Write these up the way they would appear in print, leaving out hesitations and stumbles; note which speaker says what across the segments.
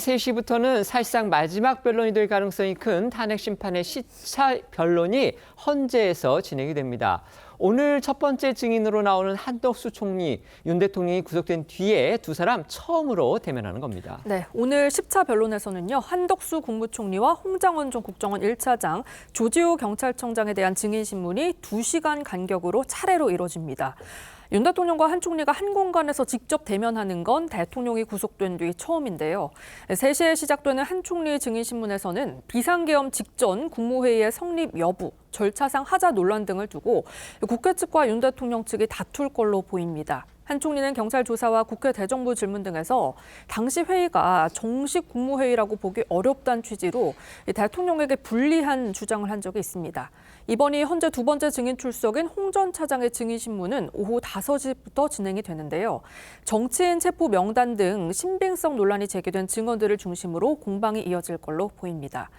Speaker 1: 3시부터는 사실상 마지막 변론이 될 가능성이 큰 탄핵 심판의 시차 변론이 헌재에서 진행이 됩니다. 오늘 첫 번째 증인으로 나오는 한덕수 총리, 윤 대통령이 구속된 뒤에 두 사람 처음으로 대면하는 겁니다.
Speaker 2: 네, 오늘 10차 변론에서는요. 한덕수 국무총리와 홍장원 전 국정원 1차장, 조지호 경찰청장에 대한 증인 신문이 2시간 간격으로 차례로 이뤄집니다. 윤 대통령과 한 총리가 한 공간에서 직접 대면하는 건 대통령이 구속된 뒤 처음인데요. 3시에 시작되는 한 총리의 증인신문에서는 비상계엄 직전 국무회의의 성립 여부, 절차상 하자 논란 등을 두고 국회 측과 윤 대통령 측이 다툴 걸로 보입니다. 한 총리는 경찰 조사와 국회 대정부 질문 등에서 당시 회의가 정식 국무회의라고 보기 어렵다는 취지로 대통령에게 불리한 주장을 한 적이 있습니다. 이번이 헌재 두 번째 증인 출석인 홍 전 차장의 증인신문은 오후 5시부터 진행이 되는데요. 정치인 체포 명단 등 신빙성 논란이 제기된 증언들을 중심으로 공방이 이어질 걸로 보입니다.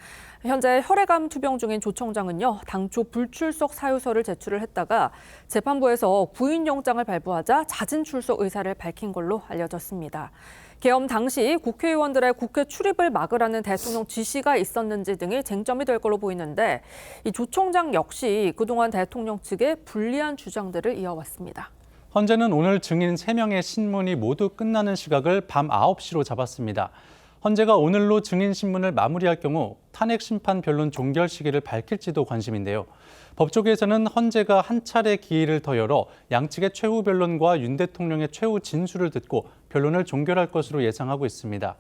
Speaker 2: 현재 혈액암 투병 중인 조 청장은요, 당초 불출석 사유서를 제출을 했다가 재판부에서 구인영장을 발부하자 잦은 출석 의사를 밝힌 걸로 알려졌습니다. 계엄 당시 국회의원들의 국회 출입을 막으라는 대통령 지시가 있었는지 등이 쟁점이 될 걸로 보이는데 이 조 청장 역시 그동안 대통령 측에 불리한 주장들을 이어왔습니다.
Speaker 3: 헌재는 오늘 증인 3명의 신문이 모두 끝나는 시각을 밤 9시로 잡았습니다. 헌재가 오늘로 증인 신문을 마무리할 경우 탄핵 심판 변론 종결 시기를 밝힐지도 관심인데요. 법조계에서는 헌재가 한 차례 기일을 더 열어 양측의 최후 변론과 윤 대통령의 최후 진술을 듣고 변론을 종결할 것으로 예상하고 있습니다.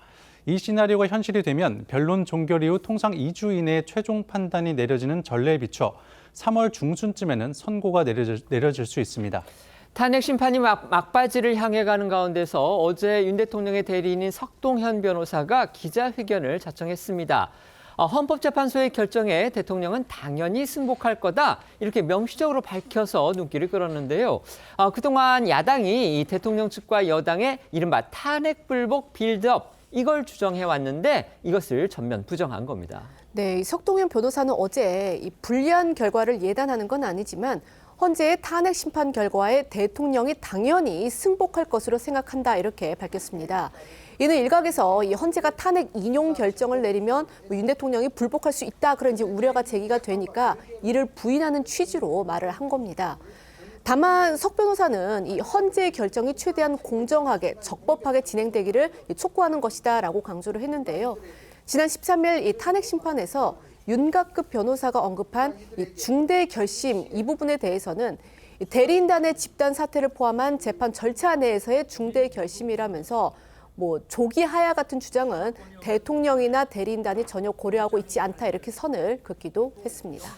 Speaker 3: 이 시나리오가 현실이 되면 변론 종결 이후 통상 2주 이내에 최종 판단이 내려지는 전례에 비춰 3월 중순쯤에는 선고가 내려질 수 있습니다.
Speaker 1: 탄핵 심판이 막바지를 향해 가는 가운데서 어제 윤 대통령의 대리인인 석동현 변호사가 기자회견을 자청했습니다. 헌법재판소의 결정에 대통령은 당연히 승복할 거다 이렇게 명시적으로 밝혀서 눈길을 끌었는데요. 그동안 야당이 이 대통령 측과 여당의 이른바 탄핵 불복 빌드업 이걸 주장해왔는데 이것을 전면 부정한 겁니다.
Speaker 4: 네, 석동현 변호사는 어제 이 불리한 결과를 예단하는 건 아니지만 헌재의 탄핵 심판 결과에 대통령이 당연히 승복할 것으로 생각한다 이렇게 밝혔습니다. 이는 일각에서 이 헌재가 탄핵 인용 결정을 내리면 윤 대통령이 불복할 수 있다 그런 이제 우려가 제기가 되니까 이를 부인하는 취지로 말을 한 겁니다. 다만 석 변호사는 이 헌재의 결정이 최대한 공정하게 적법하게 진행되기를 촉구하는 것이다라고 강조를 했는데요. 지난 13일 이 탄핵 심판에서 윤곽급 변호사가 언급한 이 중대 결심 이 부분에 대해서는 대리인단의 집단 사퇴를 포함한 재판 절차 내에서의 중대 결심이라면서 조기 하야 같은 주장은 대통령이나 대리인단이 전혀 고려하고 있지 않다 이렇게 선을 긋기도 했습니다.